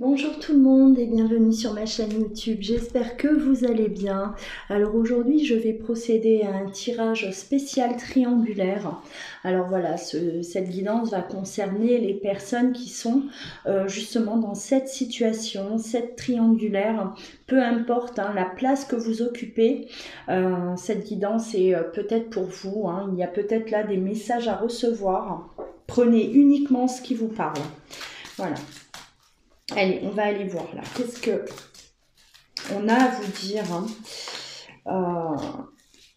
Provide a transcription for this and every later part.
Bonjour tout le monde et bienvenue sur ma chaîne YouTube, j'espère que vous allez bien. Alors aujourd'hui je vais procéder à un tirage spécial triangulaire. Alors voilà, cette guidance va concerner les personnes qui sont justement dans cette situation, cette triangulaire, peu importe la place que vous occupez, cette guidance est peut-être pour vous, il y a peut-être là des messages à recevoir. Prenez uniquement ce qui vous parle. Voilà. Allez, on va aller voir là. Qu'est-ce que on a à vous dire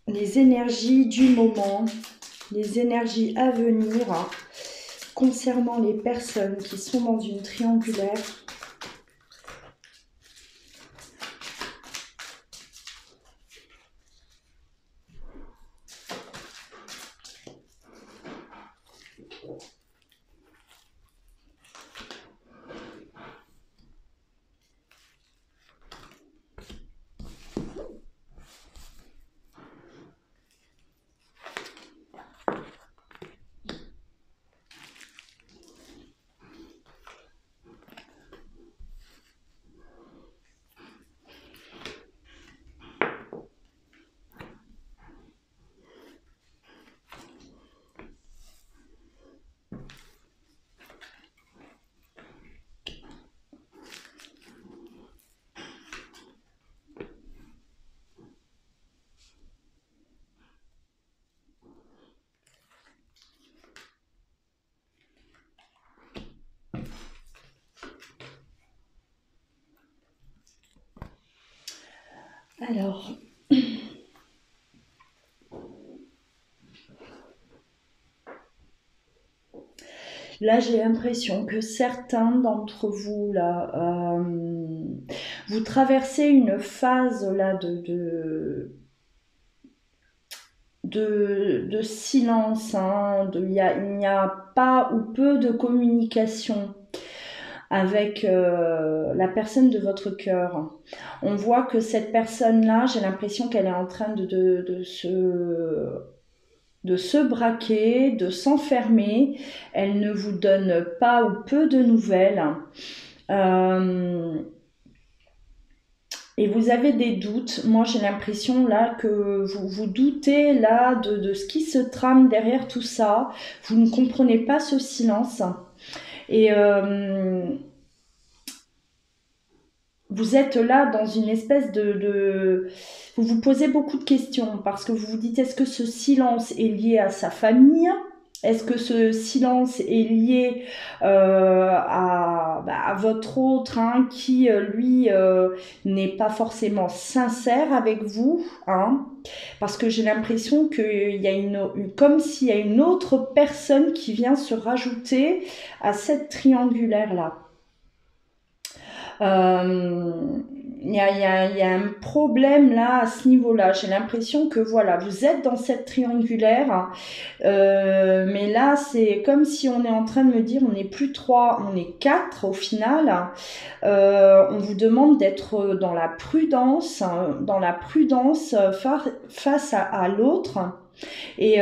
les énergies du moment, les énergies à venir concernant les personnes qui sont dans une triangulaire. Alors, là j'ai l'impression que certains d'entre vous là, vous traversez une phase là de silence, il n'y a pas ou peu de communication avec la personne de votre cœur. On voit que cette personne-là, j'ai l'impression qu'elle est en train de se braquer, de s'enfermer. Elle ne vous donne pas ou peu de nouvelles. Et vous avez des doutes. Moi, j'ai l'impression là que vous doutez là de ce qui se trame derrière tout ça. Vous ne comprenez pas ce silence. Et vous êtes là dans une espèce vous vous posez beaucoup de questions parce que vous vous dites, est-ce que ce silence est lié à sa famille? Est-ce que ce silence est lié à votre autre qui, lui, n'est pas forcément sincère avec vous, parce que j'ai l'impression qu'il y a comme s'il y a une autre personne qui vient se rajouter à cette triangulaire-là. Il y a un problème là à ce niveau-là. J'ai l'impression que voilà, vous êtes dans cette triangulaire, mais là c'est comme si on est en train de me dire on n'est plus 3, on est 4 au final. On vous demande d'être dans la prudence, face à l'autre. Et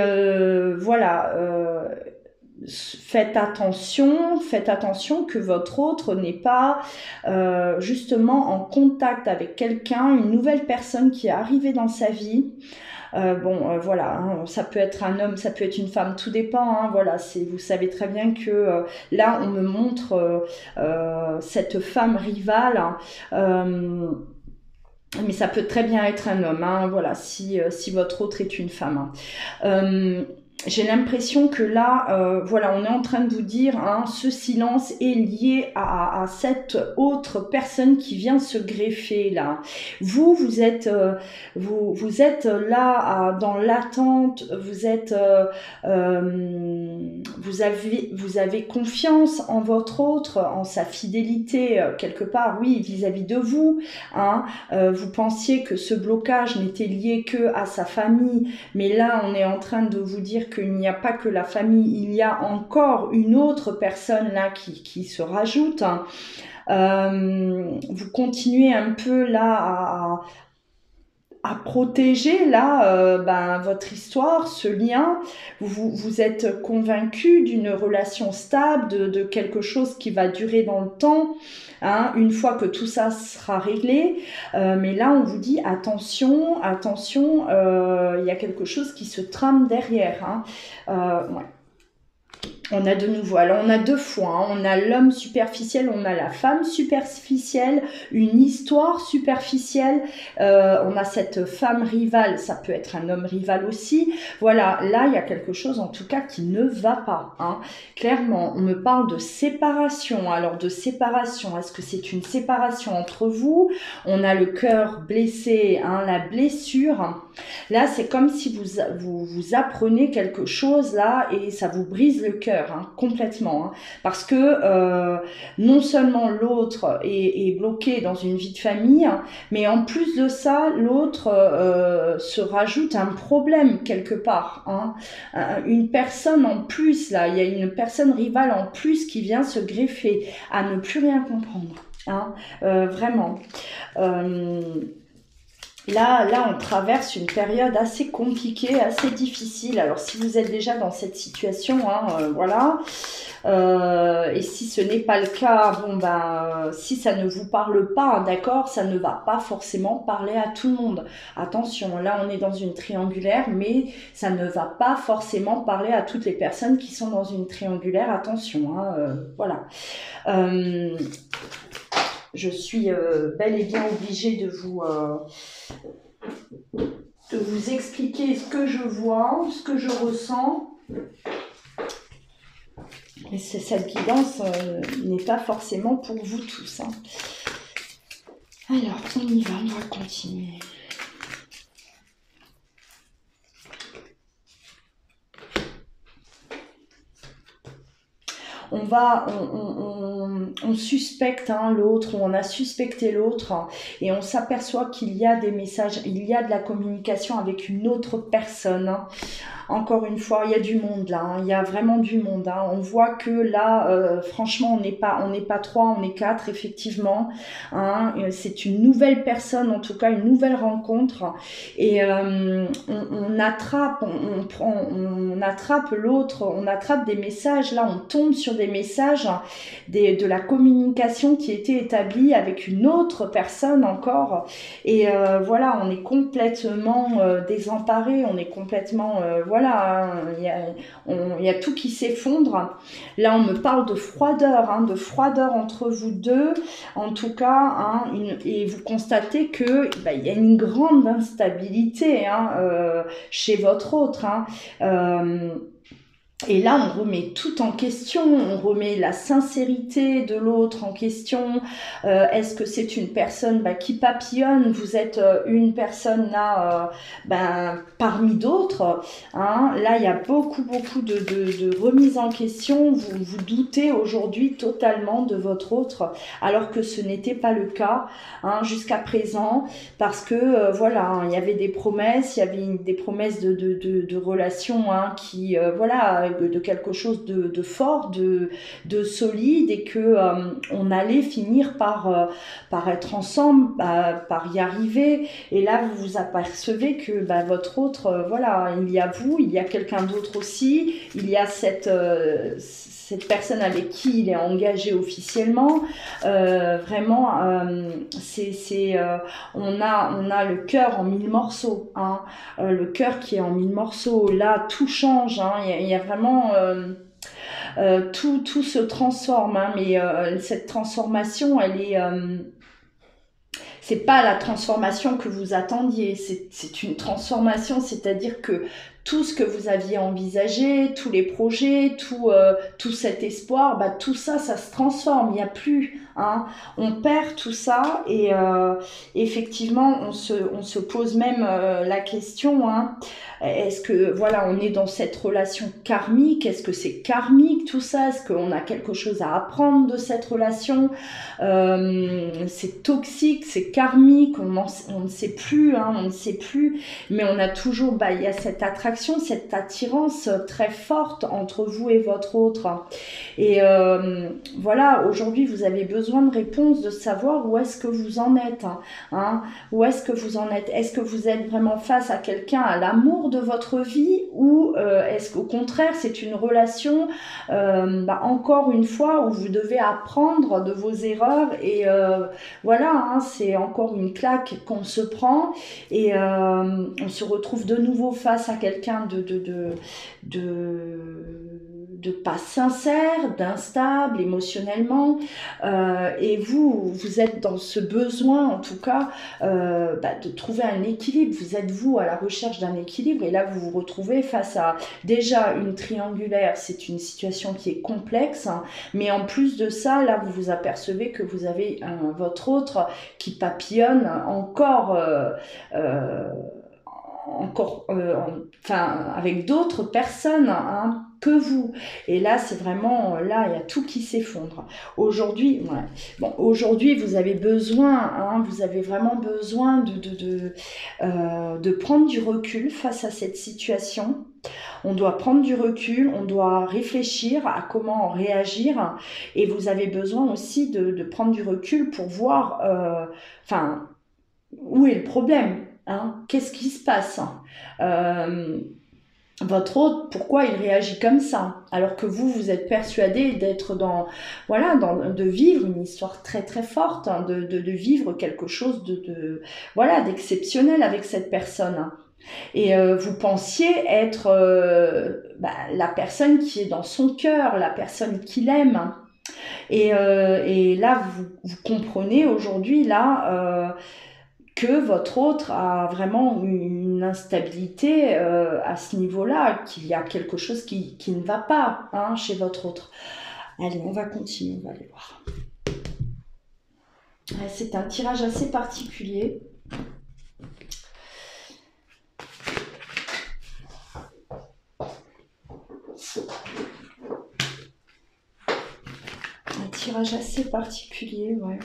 voilà. Faites attention que votre autre n'est pas justement en contact avec quelqu'un, une nouvelle personne qui est arrivée dans sa vie. Voilà, ça peut être un homme, ça peut être une femme, tout dépend. Voilà, vous savez très bien que là, on me montre cette femme rivale. Mais ça peut très bien être un homme. Voilà, si votre autre est une femme. J'ai l'impression que là, voilà, on est en train de vous dire, ce silence est lié à cette autre personne qui vient se greffer là. Vous êtes là dans l'attente. Vous avez confiance en votre autre, en sa fidélité quelque part, oui, vis-à-vis de vous. Vous pensiez que ce blocage n'était lié que à sa famille, mais là, on est en train de vous dire qu'il n'y a pas que la famille, il y a encore une autre personne là qui se rajoute. Vous continuez un peu là à protéger là votre histoire, ce lien. Vous êtes convaincu d'une relation stable, de quelque chose qui va durer dans le temps, hein, une fois que tout ça sera réglé. Mais là, on vous dit attention, attention, il y a quelque chose qui se trame derrière. Hein. Ouais. On a de nouveau, alors on a deux fois, hein. On a l'homme superficiel, on a la femme superficielle, une histoire superficielle, on a cette femme rivale, ça peut être un homme rival aussi. Voilà, là il y a quelque chose en tout cas qui ne va pas. Hein. Clairement, on me parle de séparation. Alors de séparation, est-ce que c'est une séparation entre vous? On a le cœur blessé, hein, la blessure. Là, c'est comme si vous apprenez quelque chose là et ça vous brise le cœur. Hein, complètement, hein, parce que non seulement l'autre est bloqué dans une vie de famille, mais en plus de ça, l'autre se rajoute un problème quelque part, hein, une personne en plus, là, il y a une personne rivale en plus qui vient se greffer à ne plus rien comprendre, hein, vraiment. Là, on traverse une période assez compliquée, assez difficile. Alors, si vous êtes déjà dans cette situation, hein, voilà. Et si ce n'est pas le cas, bon si ça ne vous parle pas, d'accord, ça ne va pas forcément parler à tout le monde. Attention, là, on est dans une triangulaire, mais ça ne va pas forcément parler à toutes les personnes qui sont dans une triangulaire. Attention, hein, voilà. Je suis bel et bien obligée de vous expliquer ce que je vois, ce que je ressens. Et cette guidance n'est pas forcément pour vous tous. Hein. Alors, on y va, on va continuer. On suspecte hein, l'autre, ou on a suspecté l'autre, hein, et on s'aperçoit qu'il y a des messages, il y a de la communication avec une autre personne. Hein. Encore une fois, il y a du monde là, hein, il y a vraiment du monde. Hein. On voit que là, franchement, on n'est pas 3, on est 4, effectivement. Hein. C'est une nouvelle personne, en tout cas une nouvelle rencontre. Et on attrape l'autre, on attrape des messages. Là, on tombe sur des messages, de la communication qui était établie avec une autre personne encore. Et voilà, on est complètement désemparé, on est complètement... voilà, il y a tout qui s'effondre. Là, on me parle de froideur, hein, de froideur entre vous deux, en tout cas, hein, et vous constatez que il y a une grande instabilité hein, chez votre autre. Hein, et là, on remet tout en question, on remet la sincérité de l'autre en question. Est-ce que c'est une personne qui papillonne? Vous êtes une personne là, parmi d'autres. Hein. Là, il y a beaucoup de remises en question. Vous doutez aujourd'hui totalement de votre autre, alors que ce n'était pas le cas hein, jusqu'à présent, parce que voilà, hein, il y avait des promesses, il y avait des promesses de relations hein, qui, voilà, de quelque chose de fort, de solide, et que on allait finir par être ensemble, par y arriver. Et là, vous vous apercevez que votre autre, voilà, il y a vous, il y a quelqu'un d'autre aussi, il y a cette personne avec qui il est engagé officiellement. Vraiment, on a le cœur en 1000 morceaux. Hein. Le cœur qui est en 1000 morceaux. Là, tout change. Hein. Il y a vraiment... tout se transforme. Hein. Mais cette transformation, elle est... c'est pas la transformation que vous attendiez. C'est une transformation, c'est-à-dire que tout ce que vous aviez envisagé, tous les projets, tout cet espoir, tout ça, ça se transforme. Il n'y a plus, hein. On perd tout ça et effectivement, on se pose même la question, hein, est-ce que, voilà, on est dans cette relation karmique? Est-ce que c'est karmique tout ça? Est-ce qu'on a quelque chose à apprendre de cette relation? C'est toxique, c'est karmique, on ne sait plus, hein, on ne sait plus, mais on a toujours, il y a cette attraction attraction, cette attirance très forte entre vous et votre autre. Et voilà, aujourd'hui, vous avez besoin de réponses, de savoir où est-ce que vous en êtes. Hein, où est-ce que vous en êtes? Est-ce que vous êtes vraiment face à quelqu'un, à l'amour de votre vie, ou est-ce qu'au contraire, c'est une relation, encore une fois, où vous devez apprendre de vos erreurs et voilà, hein, c'est encore une claque qu'on se prend et on se retrouve de nouveau face à quelqu'un de pas sincère, d'instable émotionnellement, et vous êtes dans ce besoin en tout cas de trouver un équilibre. Vous êtes vous à la recherche d'un équilibre et là vous vous retrouvez face à déjà une triangulaire. C'est une situation qui est complexe, hein, mais en plus de ça, là vous vous apercevez que vous avez votre autre qui papillonne encore avec d'autres personnes, hein, que vous. Et là, c'est vraiment, là, il y a tout qui s'effondre. Aujourd'hui, ouais. Bon, aujourd'hui, vous avez besoin, hein, vous avez vraiment besoin de prendre du recul face à cette situation. On doit prendre du recul, on doit réfléchir à comment réagir, et vous avez besoin aussi de prendre du recul pour voir, où est le problème, hein, qu'est-ce qui se passe, votre autre, pourquoi il réagit comme ça, alors que vous êtes persuadé d'être de vivre une histoire très très forte, hein, de vivre quelque chose d'exceptionnel avec cette personne. Et vous pensiez être la personne qui est dans son cœur, la personne qu'il aime. Et là, vous comprenez aujourd'hui, là, que votre autre a vraiment une instabilité à ce niveau-là, qu'il y a quelque chose qui ne va pas, hein, chez votre autre. Allez, on va continuer, on va aller voir. C'est un tirage assez particulier. Un tirage assez particulier, ouais.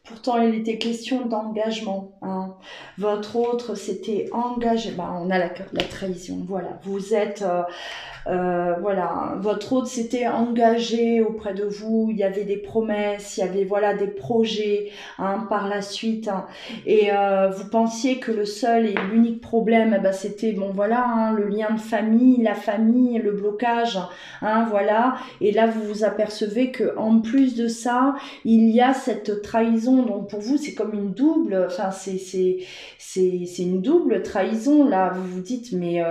Pourtant, il était question d'engagement, hein. Votre autre s'était engagé. On a la trahison. Voilà, vous êtes votre autre s'était engagé auprès de vous, il y avait des promesses, il y avait des projets, hein, par la suite, hein, et vous pensiez que le seul et l'unique problème, c'était hein, le lien de famille, la famille, le blocage, hein, voilà, et là vous vous apercevez que en plus de ça, il y a cette trahison. Donc pour vous c'est comme une double, c'est une double trahison. Là vous vous dites mais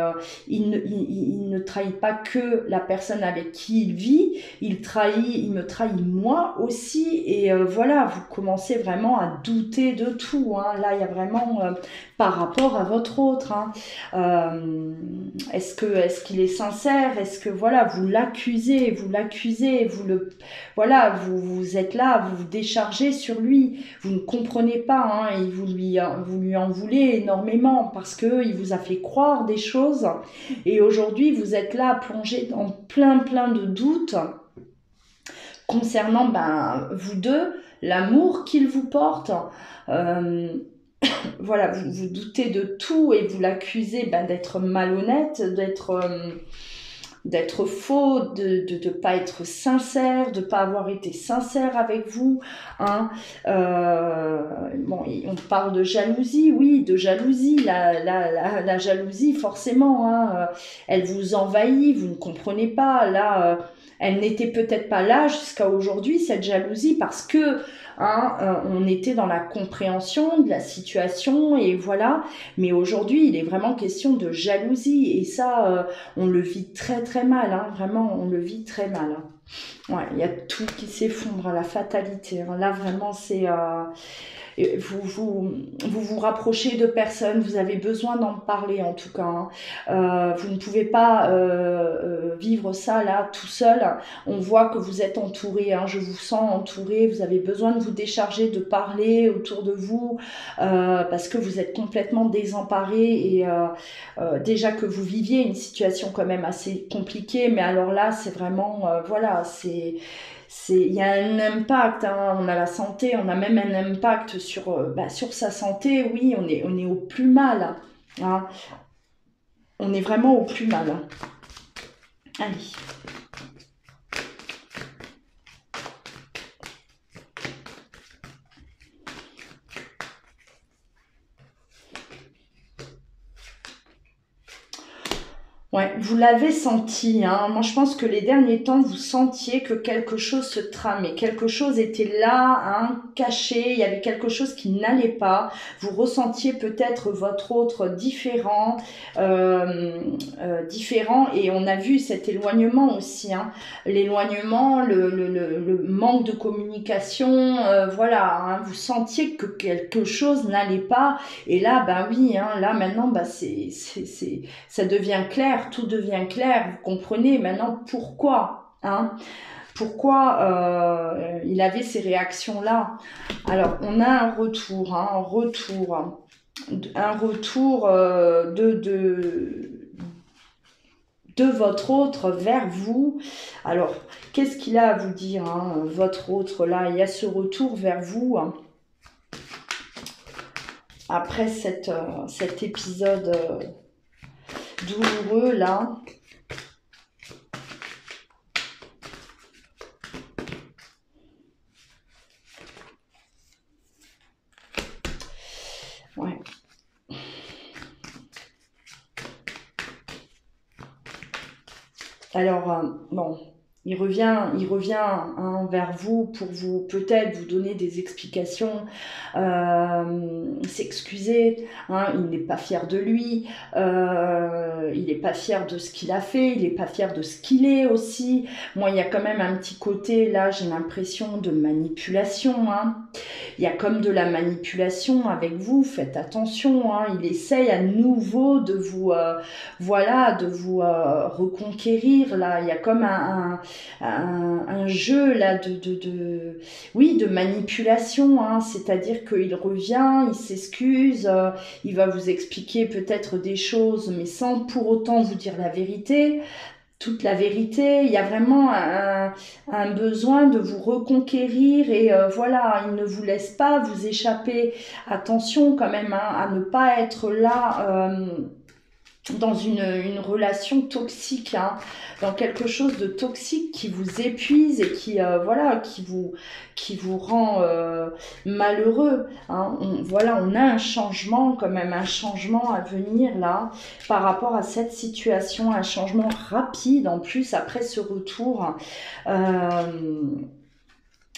il ne trahit pas que la personne avec qui il vit, il me trahit moi aussi, et vous commencez vraiment à douter de tout, hein. Là il y a vraiment par rapport à votre autre, hein, est-ce qu'il est sincère, est-ce que vous l'accusez, vous êtes là, vous vous déchargez sur lui, vous ne comprenez pas, hein, et vous lui en voulez énormément parce que il vous a fait croire des choses, et aujourd'hui vous êtes là plongé dans plein de doutes concernant vous deux, l'amour qu'il vous porte. Vous doutez de tout et vous l'accusez d'être malhonnête, d'être faux, de pas être sincère, de pas avoir été sincère avec vous, hein. On parle de jalousie, oui, de jalousie, la jalousie forcément, hein, elle vous envahit, vous ne comprenez pas, là, elle n'était peut-être pas là jusqu'à aujourd'hui, cette jalousie, parce que on était dans la compréhension de la situation, et voilà, mais aujourd'hui il est vraiment question de jalousie, et ça on le vit très très mal, hein, vraiment on le vit très mal, hein. Ouais, il y a tout qui s'effondre, la fatalité, hein. Là vraiment c'est vous rapprochez de personnes, vous avez besoin d'en parler en tout cas. Hein. Vous ne pouvez pas vivre ça là tout seul. On voit que vous êtes entouré, hein, je vous sens entouré, vous avez besoin de vous décharger, de parler autour de vous, parce que vous êtes complètement désemparé et déjà que vous viviez une situation quand même assez compliquée, mais alors là c'est vraiment, voilà, il y a un impact, hein, on a la santé, on a même un impact sur sa santé, oui, on est au plus mal, hein, on est vraiment au plus mal. Hein. Allez. Ouais, vous l'avez senti, hein. Moi, je pense que les derniers temps, vous sentiez que quelque chose se tramait, quelque chose était là, hein, caché, il y avait quelque chose qui n'allait pas. Vous ressentiez peut-être votre autre différent, différent, et on a vu cet éloignement aussi, hein. L'éloignement, le manque de communication, voilà, hein. Vous sentiez que quelque chose n'allait pas, et là, bah oui, hein, là maintenant, bah ça devient clair, tout devient clair, vous comprenez maintenant pourquoi, hein, pourquoi il avait ces réactions-là. Alors, on a un retour, hein, un retour de votre autre vers vous. Alors, qu'est-ce qu'il a à vous dire, hein, votre autre là? Il y a ce retour vers vous, hein, après cet épisode douloureux là. Ouais. Alors, bon, il revient hein, vers vous pour vous peut-être vous donner des explications, s'excuser. Hein, il n'est pas fier de lui, il n'est pas fier de ce qu'il a fait, il n'est pas fier de ce qu'il est aussi. Moi, il y a quand même un petit côté, là, j'ai l'impression de manipulation. Hein. Il y a comme de la manipulation avec vous, faites attention. Hein. Il essaye à nouveau de vous, voilà, de vous reconquérir. Là, il y a comme un jeu là oui, de manipulation, hein, c'est-à-dire qu'il revient, il s'excuse, il va vous expliquer peut-être des choses, mais sans pour autant vous dire la vérité, toute la vérité. Il y a vraiment un besoin de vous reconquérir et voilà, il ne vous laisse pas vous échapper. Attention quand même, hein, à ne pas être là dans une relation toxique, hein, dans quelque chose de toxique qui vous épuise et qui voilà, qui vous rend malheureux. Hein. Voilà, on a un changement quand même, un changement à venir là par rapport à cette situation, un changement rapide en plus après ce retour.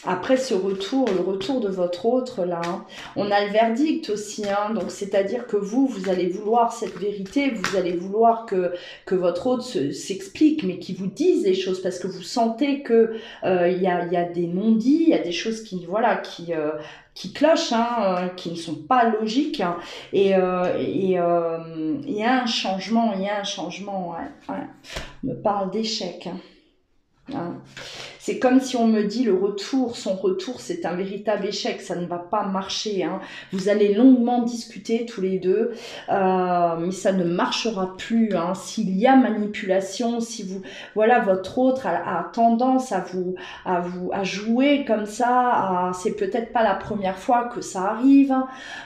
Après ce retour, le retour de votre autre, là, hein, on a le verdict aussi, hein, donc c'est-à-dire que vous allez vouloir cette vérité, vous allez vouloir que votre autre s'explique, mais qu'il vous dise les choses, parce que vous sentez que il y a des non-dits, il y a des choses qui, voilà, qui clochent, hein, qui ne sont pas logiques, hein, et il y a un changement, ouais, ouais. On me parle d'échec, hein. Hein. C'est comme si on me dit son retour, c'est un véritable échec, ça ne va pas marcher. Hein. Vous allez longuement discuter tous les deux, mais ça ne marchera plus. Hein. S'il y a manipulation, si vous, voilà, votre autre a tendance à jouer comme ça, c'est peut-être pas la première fois que ça arrive.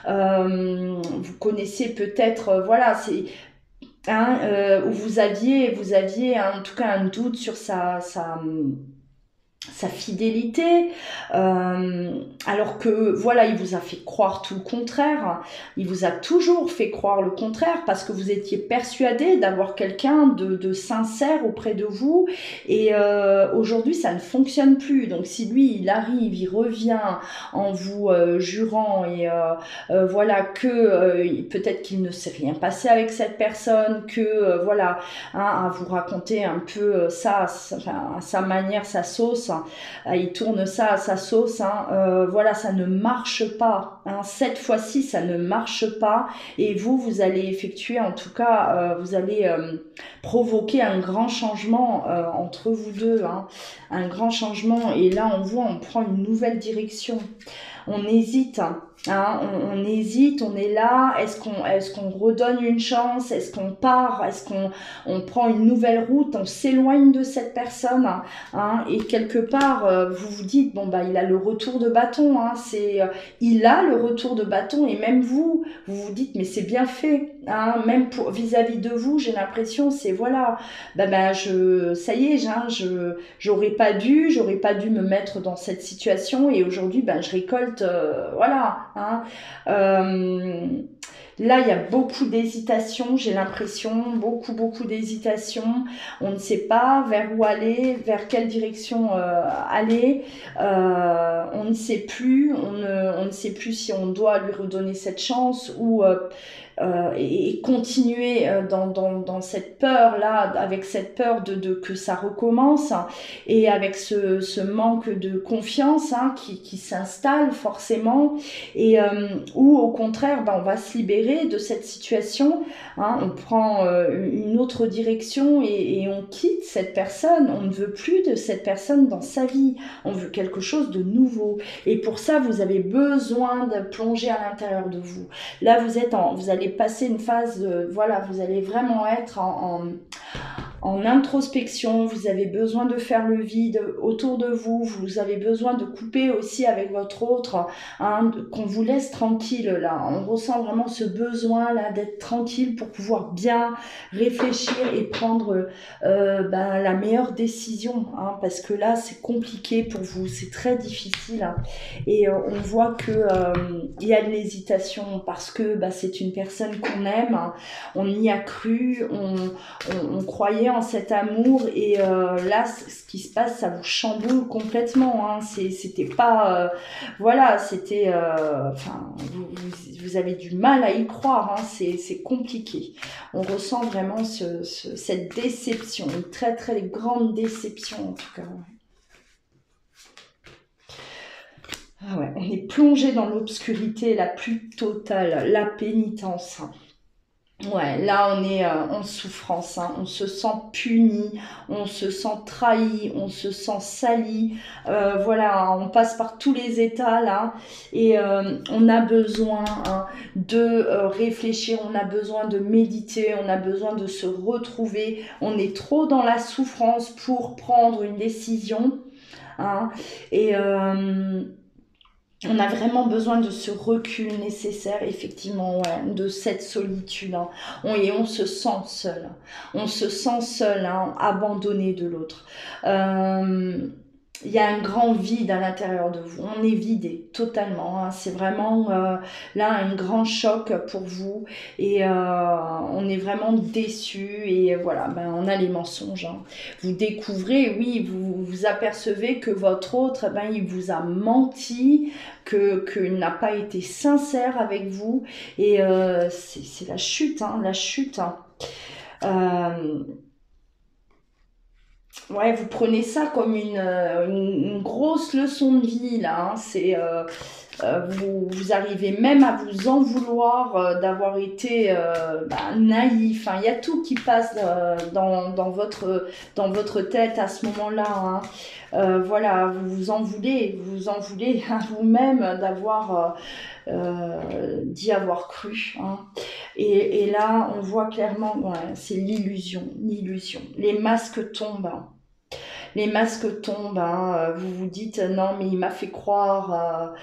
Vous connaissez peut-être, voilà, c'est hein, où vous aviez en tout cas un doute sur sa fidélité, alors que voilà, il vous a fait croire tout le contraire, il vous a toujours fait croire le contraire parce que vous étiez persuadé d'avoir quelqu'un de sincère auprès de vous et aujourd'hui ça ne fonctionne plus. Donc si lui il arrive, il revient en vous jurant et voilà que peut-être qu'il ne s'est rien passé avec cette personne, que voilà, hein, à vous raconter un peu ça, enfin, à sa manière, sa sauce, il tourne ça à sa sauce, hein. Voilà, ça ne marche pas, hein. Cette fois-ci, ça ne marche pas, et vous allez effectuer, en tout cas, vous allez provoquer un grand changement entre vous deux, hein. Un grand changement, et là, on voit, on prend une nouvelle direction. On hésite, hein, on hésite, on est là, est-ce qu'on redonne une chance, est-ce qu'on part, est-ce qu'on prend une nouvelle route, on s'éloigne de cette personne, hein, et quelque part, vous vous dites, bon, bah, il a le retour de bâton, hein, il a le retour de bâton, et même vous vous dites, mais c'est bien fait, hein, même vis-à-vis de vous, j'ai l'impression, c'est voilà, ça y est, hein, j'aurais pas dû me mettre dans cette situation, et aujourd'hui, je récolte, voilà, hein. Là, il y a beaucoup d'hésitation, j'ai l'impression, beaucoup d'hésitation. On ne sait pas vers où aller, vers quelle direction aller. On ne sait plus, on ne sait plus si on doit lui redonner cette chance ou et continuer dans cette peur-là, avec cette peur de que ça recommence, hein, et avec ce manque de confiance, hein, qui s'installe forcément, et ou au contraire, on va se libérer de cette situation, hein, on prend une autre direction, et on quitte cette personne, on ne veut plus de cette personne dans sa vie, on veut quelque chose de nouveau, et pour ça, vous avez besoin de plonger à l'intérieur de vous. Là, vous allez passer une phase voilà, vous allez vraiment être en introspection, vous avez besoin de faire le vide autour de vous, vous avez besoin de couper aussi avec votre autre, hein, qu'on vous laisse tranquille là, on ressent vraiment ce besoin là d'être tranquille pour pouvoir bien réfléchir et prendre la meilleure décision, hein, parce que là c'est compliqué pour vous, c'est très difficile, hein, et on voit que il y a de l'hésitation parce que c'est une personne qu'on aime, hein, on y a cru, on croyait en cet amour, et là ce qui se passe, ça vous chamboule complètement, hein. C'était pas voilà, c'était vous avez du mal à y croire, hein. C'est compliqué, on ressent vraiment cette déception, une très très grande déception en tout cas. Ah ouais, on est plongé dans l'obscurité la plus totale, la pénitence. Ouais, là on est en souffrance, hein. On se sent puni, on se sent trahi, on se sent sali, voilà, on passe par tous les états là, et on a besoin, hein, de réfléchir, on a besoin de méditer, on a besoin de se retrouver, on est trop dans la souffrance pour prendre une décision, hein, et on a vraiment besoin de ce recul nécessaire, effectivement, ouais, de cette solitude, hein. Et on se sent seul. On se sent seul, hein, abandonné de l'autre. Il y a un grand vide à l'intérieur de vous. On est vidé totalement, hein. C'est vraiment là un grand choc pour vous, et on est vraiment déçu, et voilà, on a les mensonges, hein. Vous découvrez, oui, vous apercevez que votre autre, il vous a menti, qu'il n'a pas été sincère avec vous, et c'est la chute, hein, la chute, hein. Ouais, vous prenez ça comme une grosse leçon de vie, là, hein. C'est vous arrivez même à vous en vouloir d'avoir été naïf, hein. Il y a tout qui passe dans votre tête à ce moment-là, hein. Voilà, vous vous en voulez à vous-même d'avoir d'y avoir cru, hein. Et là, on voit clairement, ouais, c'est l'illusion. Les masques tombent, hein. Les masques tombent, hein. Vous vous dites non, mais il m'a fait croire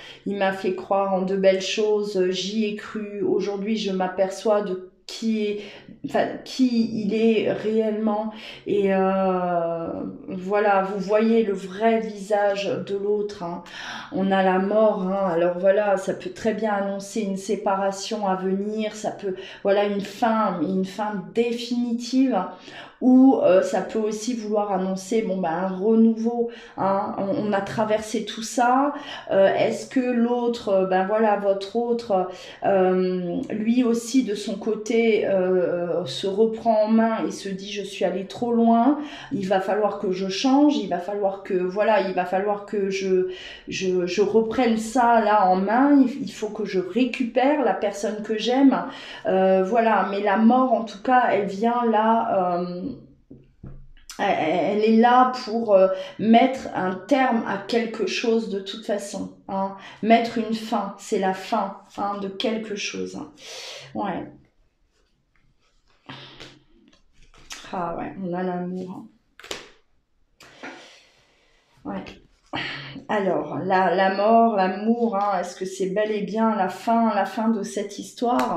en de belles choses, j'y ai cru, aujourd'hui je m'aperçois de qui il est réellement, et voilà, vous voyez le vrai visage de l'autre, hein. On a la mort, hein. Alors voilà, ça peut très bien annoncer une séparation à venir, ça peut, voilà, une fin définitive, ou ça peut aussi vouloir annoncer bon ben un renouveau, hein, on a traversé tout ça. Est-ce que l'autre, ben voilà, votre autre, lui aussi de son côté se reprend en main et se dit je suis allé trop loin, il va falloir que je change, il va falloir que voilà, il va falloir que je reprenne ça là en main, il faut que je récupère la personne que j'aime, voilà. Mais la mort en tout cas elle vient là, elle est là pour mettre un terme à quelque chose de toute façon, hein. Mettre une fin, c'est la fin, hein, de quelque chose. Ouais. Ah ouais, on a l'amour. Ouais. Alors, la mort, l'amour, hein, est-ce que c'est bel et bien la fin de cette histoire,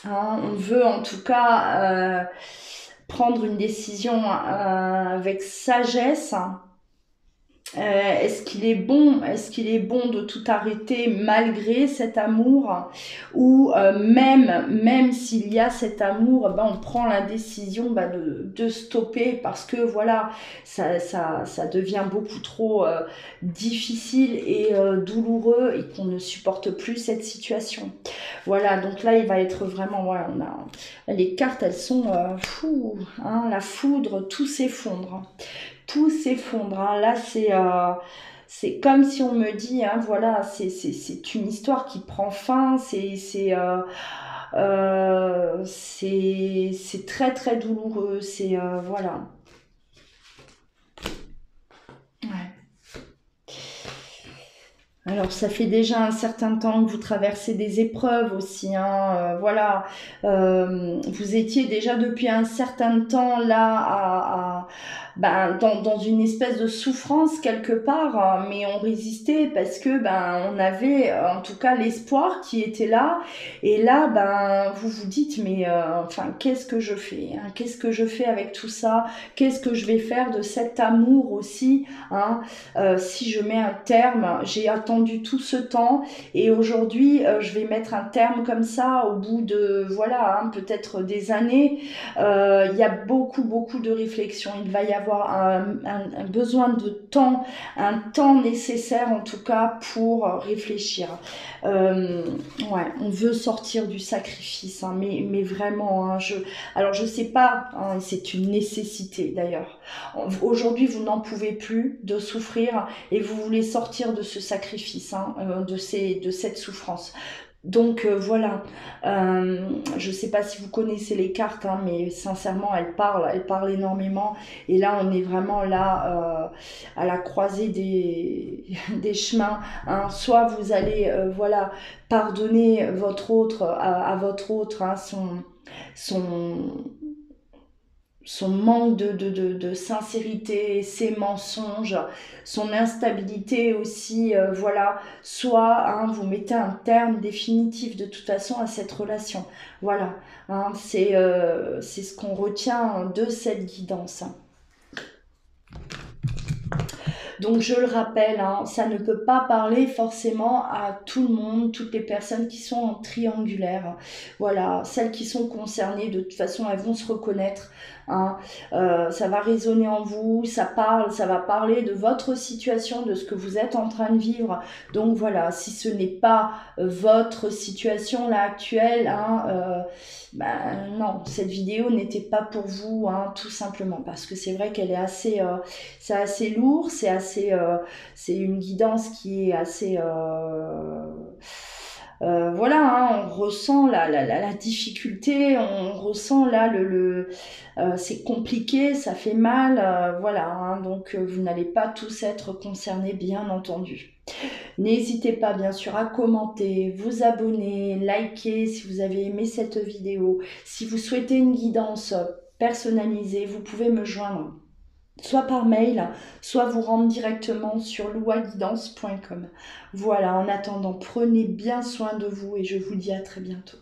hein? On veut en tout cas prendre une décision avec sagesse. Est-ce qu'il est bon de tout arrêter malgré cet amour, ou même s'il y a cet amour, ben on prend la décision de stopper parce que voilà, ça devient beaucoup trop difficile et douloureux et qu'on ne supporte plus cette situation. Voilà, donc là il va être vraiment, ouais, on a les cartes, elles sont fou, hein, la foudre, tout s'effondre. Tout s'effondre, hein. Là, c'est comme si on me dit, hein, voilà, c'est une histoire qui prend fin, c'est très très douloureux, c'est voilà. Ouais. Alors, ça fait déjà un certain temps que vous traversez des épreuves aussi, hein, voilà. Vous étiez déjà depuis un certain temps là ben, dans une espèce de souffrance quelque part, mais on résistait parce que ben on avait en tout cas l'espoir qui était là. Et là, ben vous vous dites mais enfin qu'est-ce que je fais, hein, qu'est-ce que je fais avec tout ça? Qu'est-ce que je vais faire de cet amour aussi, hein? Si je mets un terme, j'ai attendu tout ce temps et aujourd'hui je vais mettre un terme comme ça au bout de voilà, hein, peut-être des années. Il y a beaucoup de réflexion, il va y avoir un besoin de temps, un temps nécessaire en tout cas pour réfléchir. Ouais, on veut sortir du sacrifice, hein, mais vraiment, hein, alors je sais pas, hein, c'est une nécessité d'ailleurs. Aujourd'hui, vous n'en pouvez plus de souffrir et vous voulez sortir de ce sacrifice, hein, de cette souffrance. Donc voilà, je ne sais pas si vous connaissez les cartes, hein, mais sincèrement, elles parlent énormément. Et là, on est vraiment là à la croisée des chemins, hein. Soit vous allez, voilà, pardonner votre autre, à votre autre, hein, son, son manque de sincérité, ses mensonges, son instabilité aussi, voilà. Soit hein, vous mettez un terme définitif de toute façon à cette relation. Voilà, hein, c'est ce qu'on retient de cette guidance. Donc je le rappelle, hein, ça ne peut pas parler forcément à tout le monde, toutes les personnes qui sont en triangulaire. Voilà, celles qui sont concernées, de toute façon, elles vont se reconnaître, hein. Ça va résonner en vous, ça va parler de votre situation, de ce que vous êtes en train de vivre. Donc voilà, si ce n'est pas votre situation là actuelle, hein, ben non, cette vidéo n'était pas pour vous, hein, tout simplement, parce que c'est vrai qu'elle est c'est assez lourd, c'est une guidance qui est assez, voilà, hein, on ressent la difficulté, on ressent là c'est compliqué, ça fait mal, voilà, hein, donc vous n'allez pas tous être concernés, bien entendu. N'hésitez pas bien sûr à commenter, vous abonner, liker si vous avez aimé cette vidéo. Si vous souhaitez une guidance personnalisée, vous pouvez me joindre soit par mail, soit vous rendre directement sur louaguidance.com. Voilà, en attendant, prenez bien soin de vous et je vous dis à très bientôt.